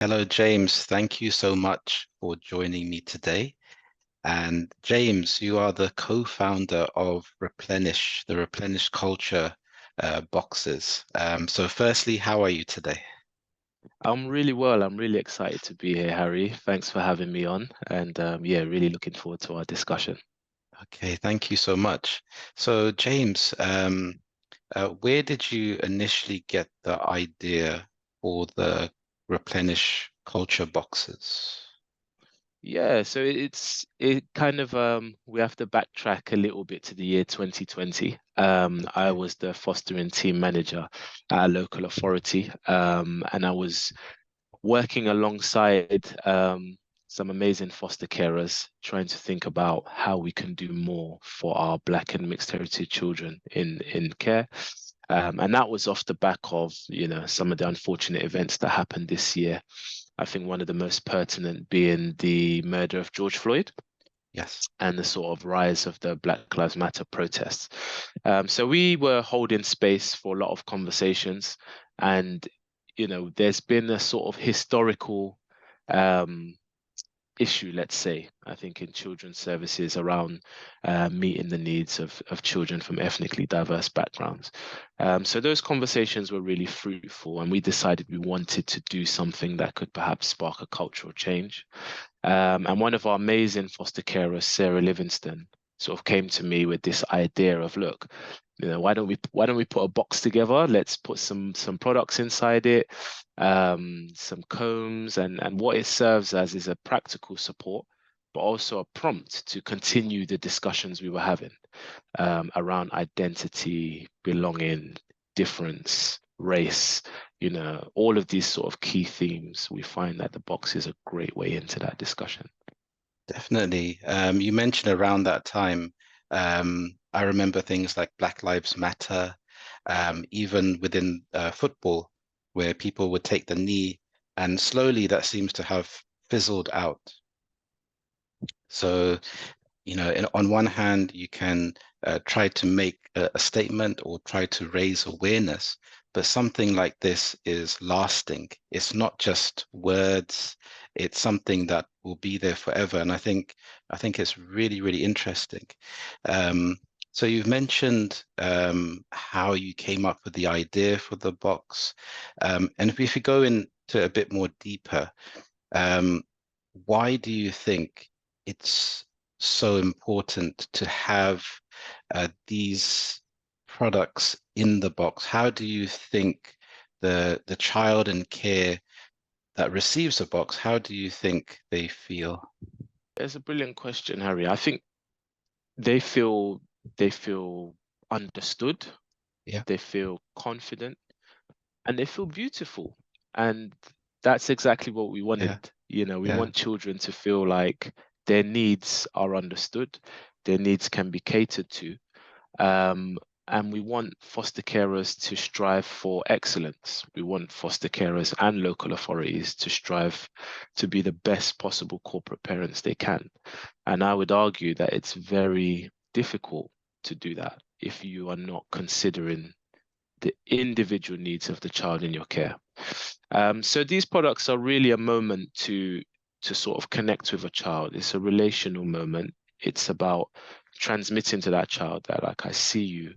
Hello, James. Thank you so much for joining me today. And James, you are the co-founder of Replenish, the Replenish Culture boxes. So firstly, how are you today? I'm really well. I'm really excited to be here, Harry. Thanks for having me on. And yeah, really looking forward to our discussion. Okay, thank you so much. So James, where did you initially get the idea for the Replenish Culture boxes? Yeah, so it kind of we have to backtrack a little bit to the year 2020. I Okay. was the fostering team manager at a local authority, and I was working alongside some amazing foster carers, trying to think about how we can do more for our Black and mixed heritage children in care. And that was off the back of, some of the unfortunate events that happened this year. I think one of the most pertinent being the murder of George Floyd Yes. and the sort of rise of the Black Lives Matter protests. So we were holding space for a lot of conversations, and there's been a sort of historical um, issue, let's say, I think, in children's services around meeting the needs of children from ethnically diverse backgrounds. So those conversations were really fruitful, and we decided we wanted to do something that could perhaps spark a cultural change. And one of our amazing foster carers, Sarah Livingstone, sort of came to me with this idea of, look, why don't we put a box together? Let's put some products inside it, some combs, and what it serves as is a practical support, but also a prompt to continue the discussions we were having around identity, belonging, difference, race, all of these sort of key themes. We find that the box is a great way into that discussion. Definitely. You mentioned around that time, I remember things like Black Lives Matter, even within football, where people would take the knee, and slowly that seems to have fizzled out. So, on one hand, you can try to make a statement or try to raise awareness, but something like this is lasting. It's not just words, it's something that will be there forever. And I think it's really, really interesting. Um, so you've mentioned how you came up with the idea for the box. And if we go into a bit more deeper, um, why do you think it's so important to have these products in the box? How do you think the child in care that receives a box, how do you think they feel? It's a brilliant question, Harry. I think they feel they feel understood, Yeah, they feel confident, and they feel beautiful. And that's exactly what we wanted. yeah, We yeah. want children to feel like their needs are understood, their needs can be catered to. Um, and we want foster carers to strive for excellence. We want foster carers and local authorities to strive to be the best possible corporate parents they can. And I would argue that it's very difficult to do that if you are not considering the individual needs of the child in your care. So these products are really a moment to sort of connect with a child. It's a relational moment. It's about transmitting to that child that, like, I see you,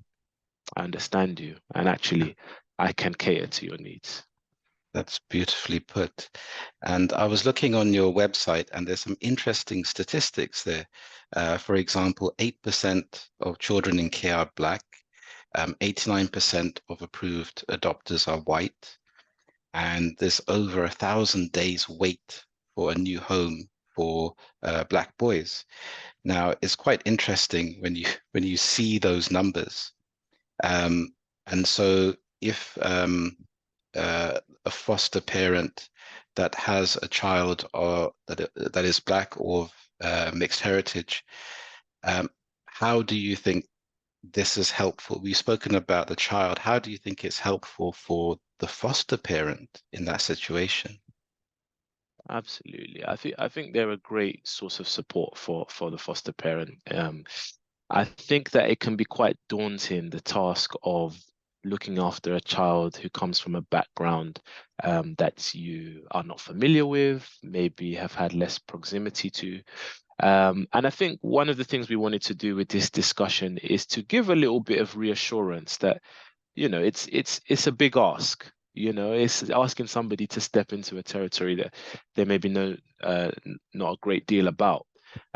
I understand you, and actually I can cater to your needs. That's beautifully put. And I was looking on your website, and there's some interesting statistics there. For example, 8% of children in care are Black, 89% of approved adopters are white, and there's over 1,000 days wait for a new home for Black boys. Now, it's quite interesting when you see those numbers. Um, and so if a foster parent that has a child or that is Black or mixed heritage, um, how do you think this is helpful? We've spoken about the child. How do you think it's helpful for the foster parent in that situation? Absolutely. I think they're a great source of support for the foster parent. I think that it can be quite daunting, the task of looking after a child who comes from a background that you are not familiar with, maybe have had less proximity to. And I think one of the things we wanted to do with this discussion is to give a little bit of reassurance that, it's a big ask. It's asking somebody to step into a territory that they maybe know not a great deal about.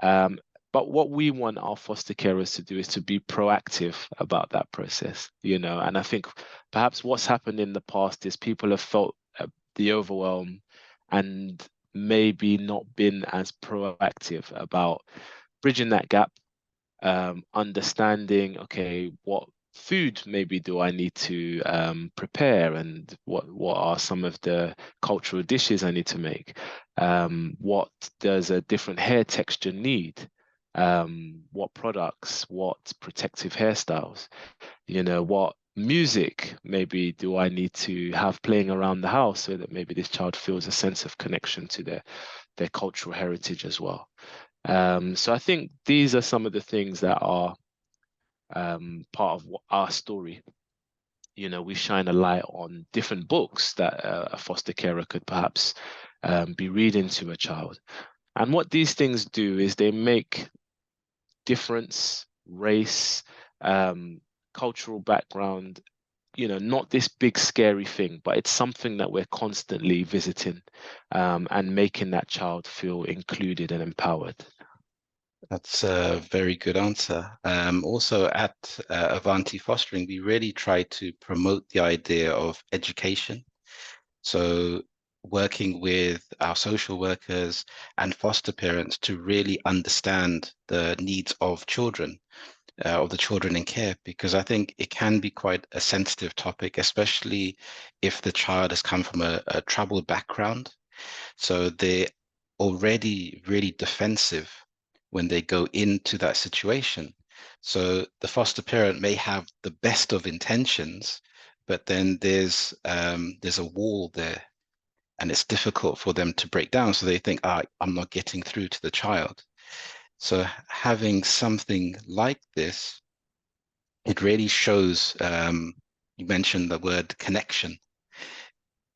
Um, but what we want our foster carers to do is to be proactive about that process, And I think perhaps what's happened in the past is people have felt the overwhelm and maybe not been as proactive about bridging that gap, understanding, okay, what food maybe do I need to prepare, and what are some of the cultural dishes I need to make? What does a different hair texture need? What products, what protective hairstyles, what music maybe do I need to have playing around the house so that maybe this child feels a sense of connection to their cultural heritage as well. So I think these are some of the things that are part of our story. We shine a light on different books that a foster carer could perhaps be reading to a child. And what these things do is they make difference, race, cultural background, not this big scary thing, but it's something that we're constantly visiting, and making that child feel included and empowered. That's a very good answer. Also, at Avanti Fostering, we really try to promote the idea of education. So, working with our social workers and foster parents to really understand the needs of children, of the children in care, because I think it can be quite a sensitive topic, especially if the child has come from a troubled background. So they're already really defensive when they go into that situation. So the foster parent may have the best of intentions, but then there's a wall there, and it's difficult for them to break down. So they think, I'm not getting through to the child. So having something like this, it really shows. You mentioned the word connection,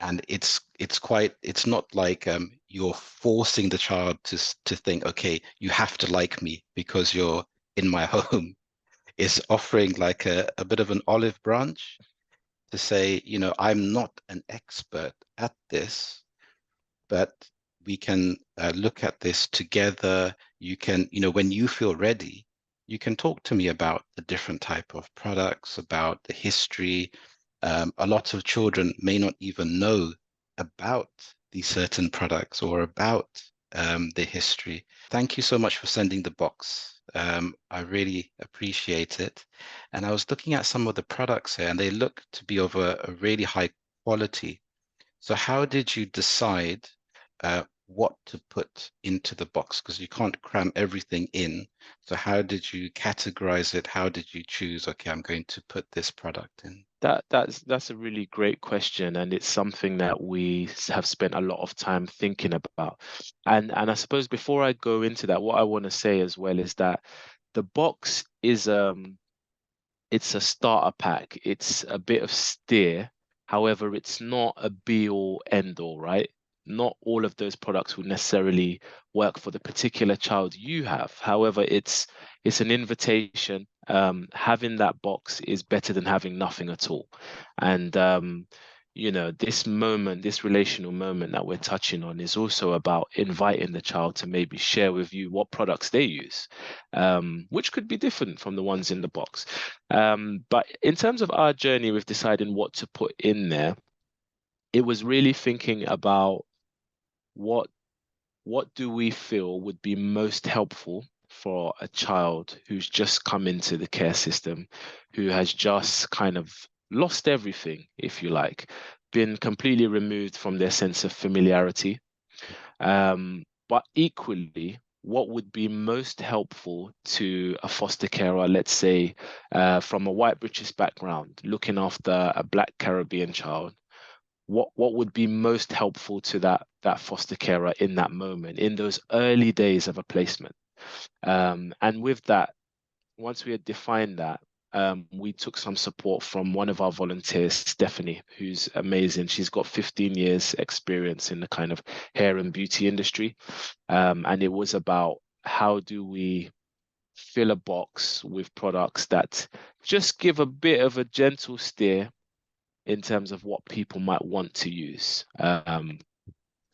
and it's not like you're forcing the child to think, okay, you have to like me because you're in my home. It's offering like a bit of an olive branch to say, I'm not an expert at this, but we can look at this together. You can, when you feel ready, you can talk to me about the different type of products, about the history. A lot of children may not even know about these certain products or about the history. Thank you so much for sending the box. I really appreciate it. And I was looking at some of the products here, and they look to be of a really high quality. So how did you decide what to put into the box? Because you can't cram everything in. So how did you categorize it? How did you choose, okay, I'm going to put this product in? That's a really great question, and it's something that we have spent a lot of time thinking about. And I suppose before I go into that, what I want to say as well is that the box is it's a starter pack. It's a bit of steer. However, it's not a be all end all, right? Not all of those products will necessarily work for the particular child you have. However, it's an invitation. Having that box is better than having nothing at all. And this moment, this relational moment that we're touching on is also about inviting the child to maybe share with you what products they use, which could be different from the ones in the box. But in terms of our journey with deciding what to put in there, it was really thinking about what what do we feel would be most helpful for a child who's just come into the care system, who has just kind of lost everything, if you like, been completely removed from their sense of familiarity. But equally, what would be most helpful to a foster carer, let's say, from a white British background, looking after a Black Caribbean child? What would be most helpful to that foster carer in that moment, in those early days of a placement? And with that, once we had defined that, we took some support from one of our volunteers, Stephanie, who's amazing. She's got 15 years experience in the kind of hair and beauty industry. And it was about how do we fill a box with products that just give a bit of a gentle steer in terms of what people might want to use.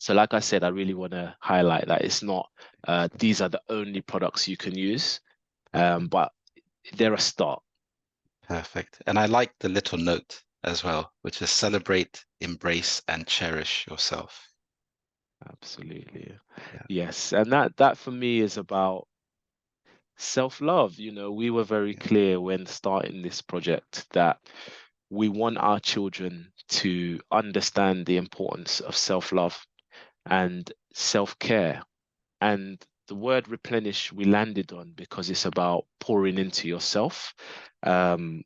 So like I said, I really want to highlight that it's not these are the only products you can use, but they're a start. Perfect. And I like the little note as well, which is celebrate, embrace, and cherish yourself. Absolutely. Yeah. Yes. And that for me is about self-love. You know, we were very Yeah. clear when starting this project that we want our children to understand the importance of self-love and self-care. And the word replenish we landed on because it's about pouring into yourself. Um,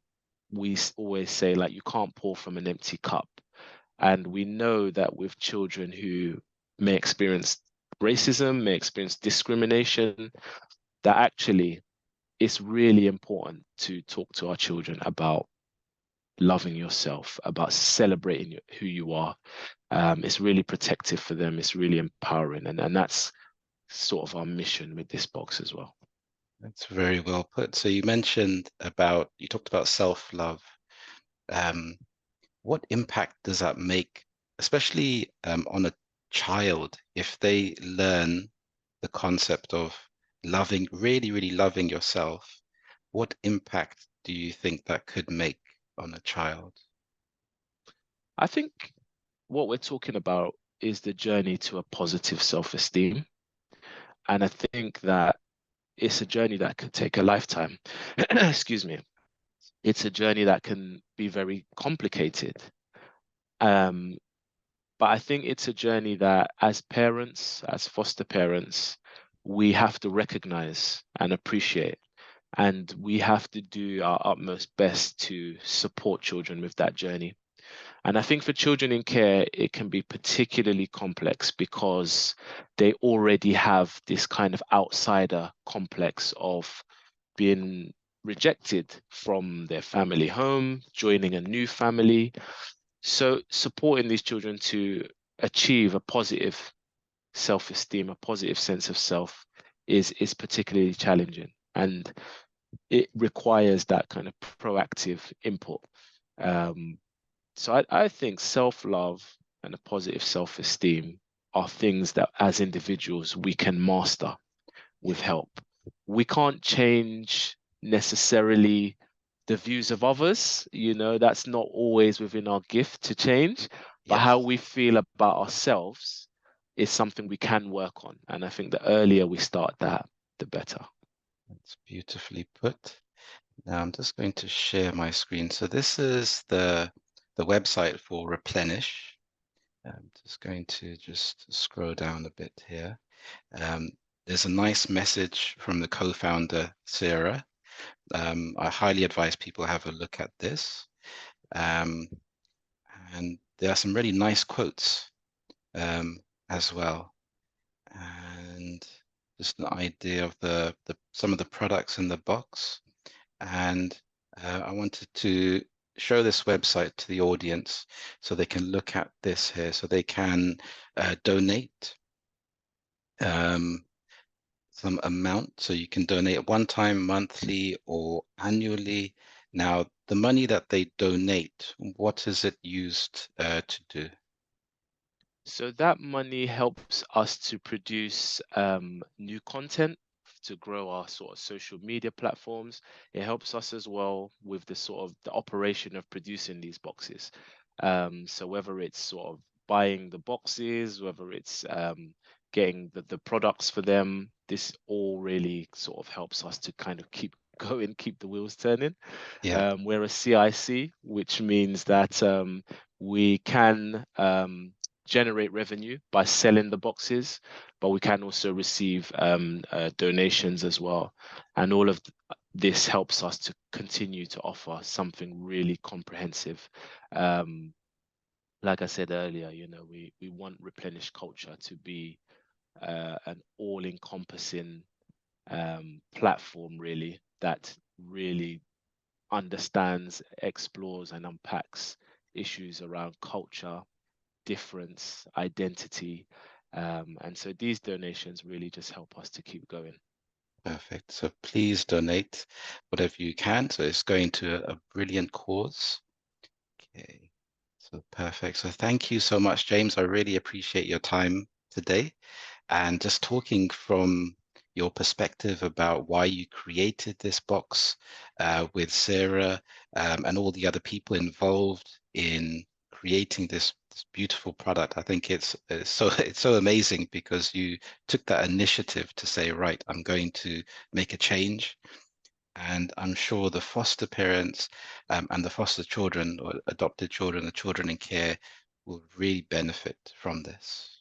always say like you can't pour from an empty cup. And we know that with children who may experience racism, may experience discrimination, that actually it's really important to talk to our children about loving yourself, about celebrating who you are. It's really protective for them. It's really empowering. And that's sort of our mission with this box as well. That's very well put. So you talked about self-love. Um, what impact does that make, especially on a child, if they learn the concept of loving, really, really loving yourself? What impact do you think that could make on a child? I think what we're talking about is the journey to a positive self-esteem. And I think that it's a journey that could take a lifetime. Excuse me. It's a journey that can be very complicated. Um, but I think it's a journey that as parents, as foster parents, we have to recognize and appreciate. And we have to do our utmost best to support children with that journey. And I think for children in care, it can be particularly complex because they already have this kind of outsider complex of being rejected from their family home, joining a new family. So supporting these children to achieve a positive self-esteem, a positive sense of self is particularly challenging. And it requires that kind of proactive input. Um, so I think self-love and a positive self-esteem are things that as individuals we can master with Yeah. help. We can't change necessarily the views of others, you know, that's not always within our gift to change, but how Yes. we feel about ourselves is something we can work on. And I think the earlier we start that, the better. That's beautifully put. Now I'm just going to share my screen. So this is the website for Replenish. I'm just going to just scroll down a bit here. Um, there's a nice message from the co-founder, Sarah. I highly advise people have a look at this. Um, and there are some really nice quotes um, as well. And just an idea of the some of the products in the box. And I wanted to show this website to the audience so they can look at this here, so they can donate um, some amount. So you can donate one time, monthly, or annually. Now, the money that they donate, what is it used to do? So that money helps us to produce new content to grow our sort of social media platforms. It helps us as well with the sort of the operation of producing these boxes. So whether it's sort of buying the boxes, whether it's getting the products for them, this all really sort of helps us to kind of keep going, keep the wheels turning. Yeah, We're a CIC, which means that we can generate revenue by selling the boxes, but we can also receive donations as well. And all of this helps us to continue to offer something really comprehensive. Um, like I said earlier, you know, we want Replenish Culture to be an all-encompassing platform, really, that really understands, explores, and unpacks issues around culture, difference, identity. And so these donations really just help us to keep going. Perfect. So please donate whatever you can. So it's going to a brilliant cause. Okay. So perfect. So thank you so much, James. I really appreciate your time today. And just talking from your perspective about why you created this box with Sarah and all the other people involved in creating this beautiful product. I think it's so amazing because you took that initiative to say, right, I'm going to make a change. And I'm sure the foster parents and the foster children or adopted children, the children in care will really benefit from this.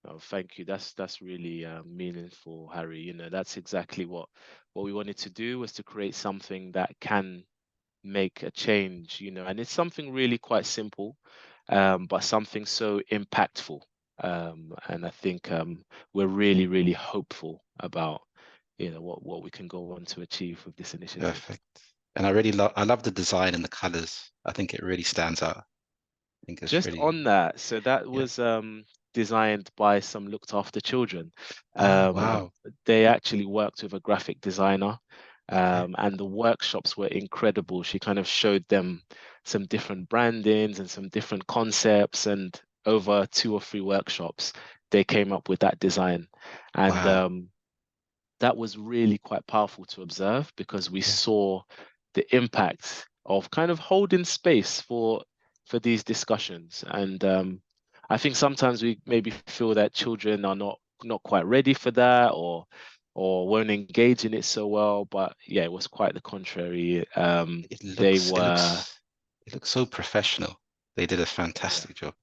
Oh, thank you. That's really meaningful, Harry. You know, that's exactly what we wanted to do, was to create something that can make a change, you know, and it's something really quite simple, but something so impactful. And I think we're really, really hopeful about, you know, what we can go on to achieve with this initiative. Perfect. And I love the design and the colors. I think it really stands out. I think it's Just really, on that, so that yeah. was designed by some looked after children. Oh, Um, wow. they actually worked with a graphic designer, Okay. and the workshops were incredible. She kind of showed them some different brandings and some different concepts, and over 2 or 3 workshops, they came up with that design. And Wow. that was really quite powerful to observe, because we Yeah. saw the impact of kind of holding space for these discussions. And I think sometimes we maybe feel that children are not quite ready for that, or won't engage in it so well. But yeah, it was quite the contrary. It They looks, it were, looks, it looks so professional. They did a yeah, fantastic job.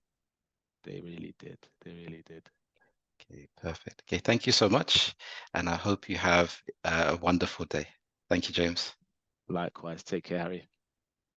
they really did. They really did. Okay, perfect. Okay, thank you so much. And I hope you have a wonderful day. Thank you, James. Likewise. Take care, Harry.